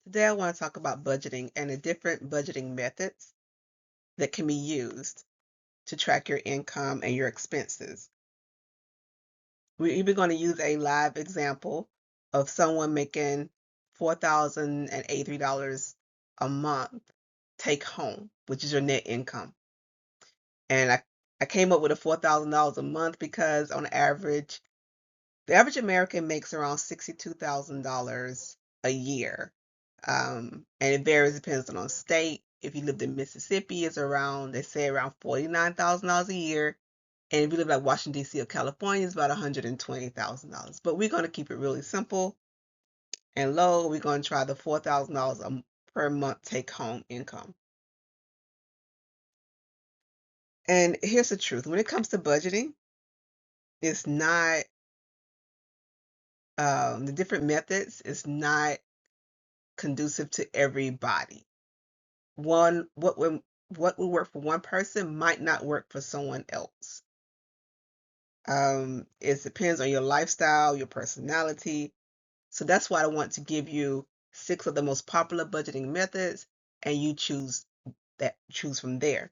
Today I want to talk about budgeting and the different budgeting methods that can be used to track your income and your expenses. We're even going to use a live example of someone making $4,083 a month take home, which is your net income. And I came up with a $4,000 a month because on average, the average American makes around $62,000 a year. And it varies, depends on state. If you lived in Mississippi, it's around, they say around $49,000 a year. And if you live like Washington, D.C. or California, it's about $120,000. But we're going to keep it really simple and low. We're going to try the $4,000 per month take home income. And here's the truth. When it comes to budgeting, it's not, the different methods is not conducive to everybody. One, what will work for one person might not work for someone else. It depends on your lifestyle, your personality. So that's why I want to give you 6 of the most popular budgeting methods, and you choose from there.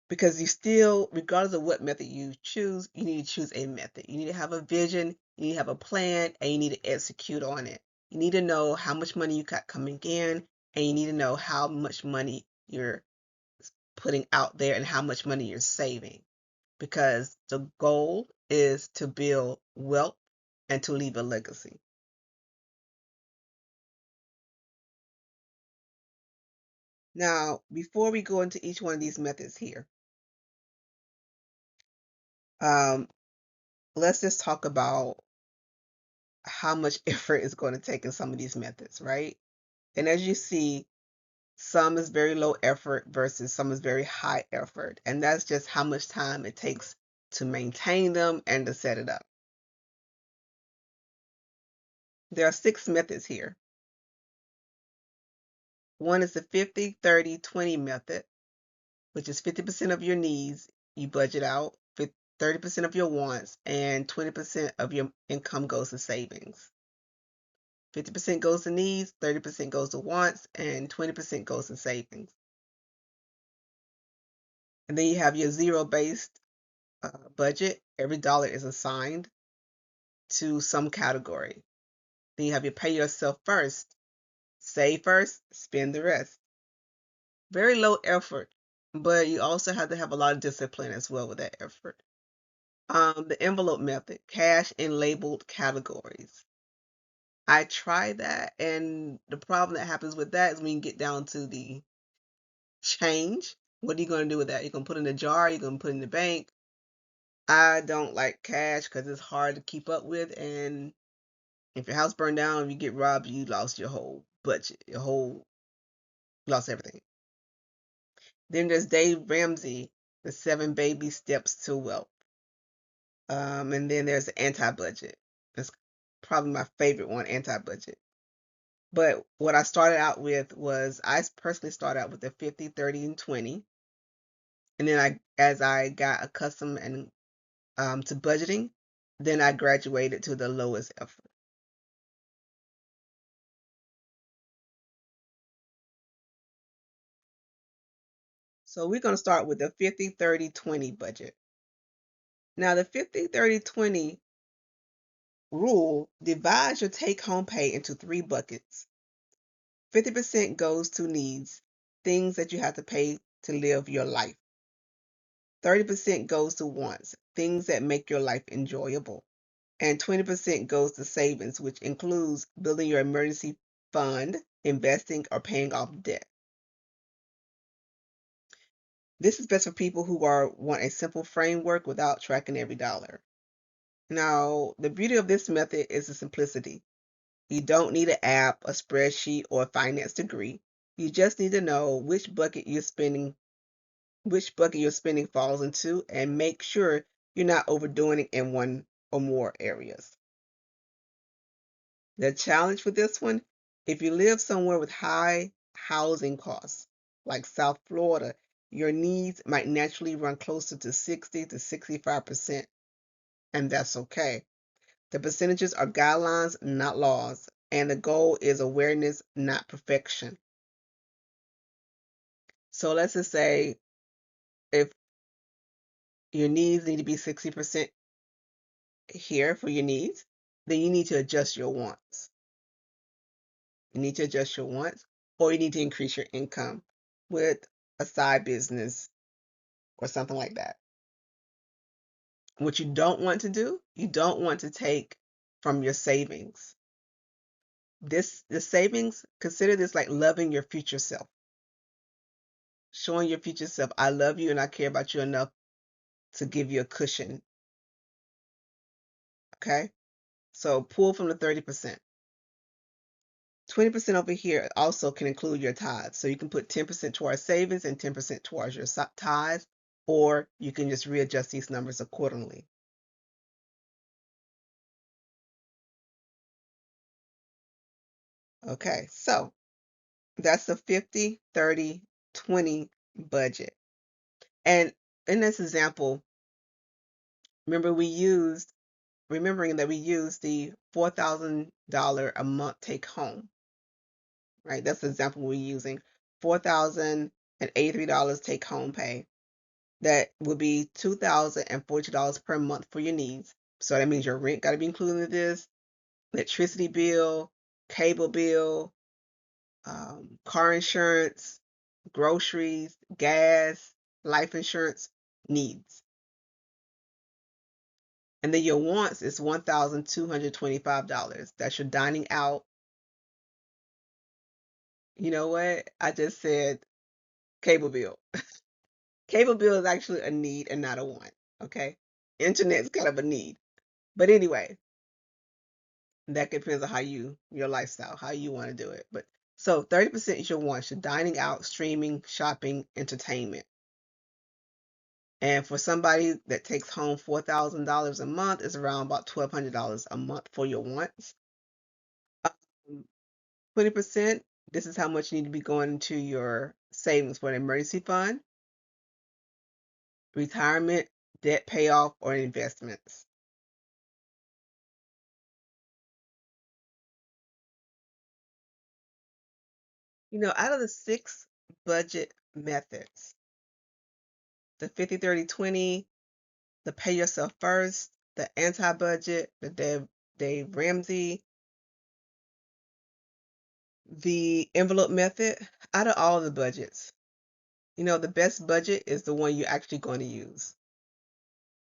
Because you still, regardless of what method you choose, you need to choose a method. You need to have a vision, you need to have a plan, and you need to execute on it. You need to know how much money you got coming in, and you need to know how much money you're putting out there and how much money you're saving. Because the goal is to build wealth and to leave a legacy. Now, before we go into each one of these methods here, um, let's just talk about how much effort is going to take in some of these methods, right? And as you see, some is very low effort versus some is very high effort. And that's just how much time it takes to maintain them and to set it up. There are 6 methods here. One is the 50-30-20 method, which is 50% of your needs you budget out, 30% of your wants, and 20% of your income goes to savings. 50% goes to needs, 30% goes to wants, and 20% goes to savings. And then you have your zero-based budget. Every dollar is assigned to some category. Then you have your pay yourself first, save first, spend the rest. Very low effort, but you also have to have a lot of discipline as well with that effort. The envelope method, cash in labeled categories. I tried that, and the problem that happens with that is when you get down to the change, what are you going to do with that? You're going to put it in a jar, you're going to put it in the bank. I don't like cash because it's hard to keep up with, and if your house burned down, if you get robbed, you lost your whole budget, lost everything. Then there's Dave Ramsey, the 7 baby steps to wealth. And then there's the anti-budget. That's probably my favorite one, anti-budget. But what I started out with was I personally started out with the 50, 30, and 20. And then as I got accustomed and to budgeting, then I graduated to the lowest effort. So we're going to start with the 50, 30, 20 budget. Now the 50, 30, 20 rule divides your take-home pay into 3 buckets. 50% goes to needs, things that you have to pay to live your life. 30% goes to wants, things that make your life enjoyable. And 20% goes to savings, which includes building your emergency fund, investing, or paying off debt. This is best for people who want a simple framework without tracking every dollar. Now, the beauty of this method is the simplicity. You don't need an app, a spreadsheet, or a finance degree. You just need to know which bucket your spending falls into, and make sure you're not overdoing it in one or more areas. The challenge for this one, if you live somewhere with high housing costs, like South Florida, your needs might naturally run closer to 60 to 65%, and that's okay. The percentages are guidelines, not laws. And the goal is awareness, not perfection. So let's just say if your needs need to be 60% here for your needs, then you need to adjust your wants. You need to adjust your wants, or you need to increase your income with a side business or something like that. What you don't want to do, you don't want to take from your savings. The savings, consider this like loving your future self. Showing your future self, I love you and I care about you enough to give you a cushion. Okay? So pull from the 30%. 20% over here also can include your tithes. So you can put 10% towards savings and 10% towards your tithes, or you can just readjust these numbers accordingly. Okay, so that's the 50, 30, 20 budget. And in this example, remembering that we used the $4,000 a month take home, right? That's the example we're using. $4,083 take home pay. That would be $2,040 per month for your needs. So that means your rent got to be included in this, electricity bill, cable bill, car insurance, groceries, gas, life insurance, needs. And then your wants is $1,225. That's your dining out. You know what? I just said cable bill. Cable bill is actually a need and not a want. Okay. Internet's kind of a need. But anyway, that depends on your lifestyle, how you want to do it. But so 30% is your wants, your dining out, streaming, shopping, entertainment. And for somebody that takes home $4,000 a month, is around about $1,200 a month for your wants. 20%, this is how much you need to be going into your savings for an emergency fund, retirement, debt payoff, or investments. Out of the 6 budget methods, the 50, 30, 20, the pay yourself first, the anti-budget, the Dave Ramsey, the envelope method, out of all the budgets, the best budget is the one you're actually going to use.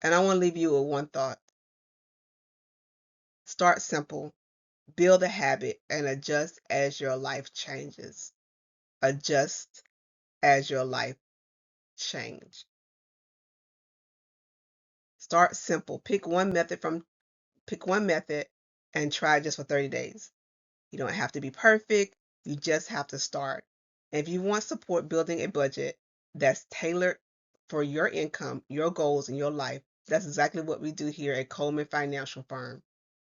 And I want to leave you with one thought. Start simple, build a habit, and adjust as your life changes. Adjust as your life change. Start simple. Pick one method and try just for 30 days. You don't have to be perfect. You just have to start. And if you want support building a budget that's tailored for your income, your goals, and your life, that's exactly what we do here at Coleman Financial Firm.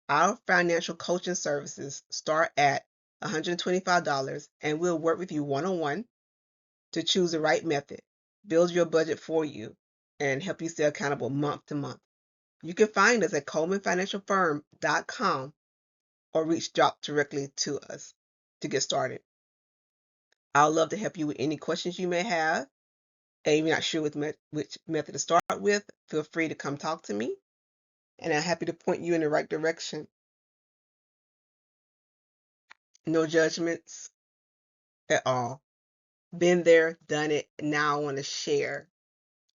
Our financial coaching services start at $125, and we'll work with you one-on-one to choose the right method, build your budget for you, and help you stay accountable month to month. You can find us at colemanfinancialfirm.com or reach out directly to us to get started. I'd love to help you with any questions you may have. And if you're not sure which method to start with, feel free to come talk to me, and I'm happy to point you in the right direction. No judgments at all. Been there, done it. Now I want to share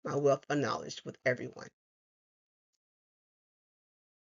my wealth of knowledge with everyone.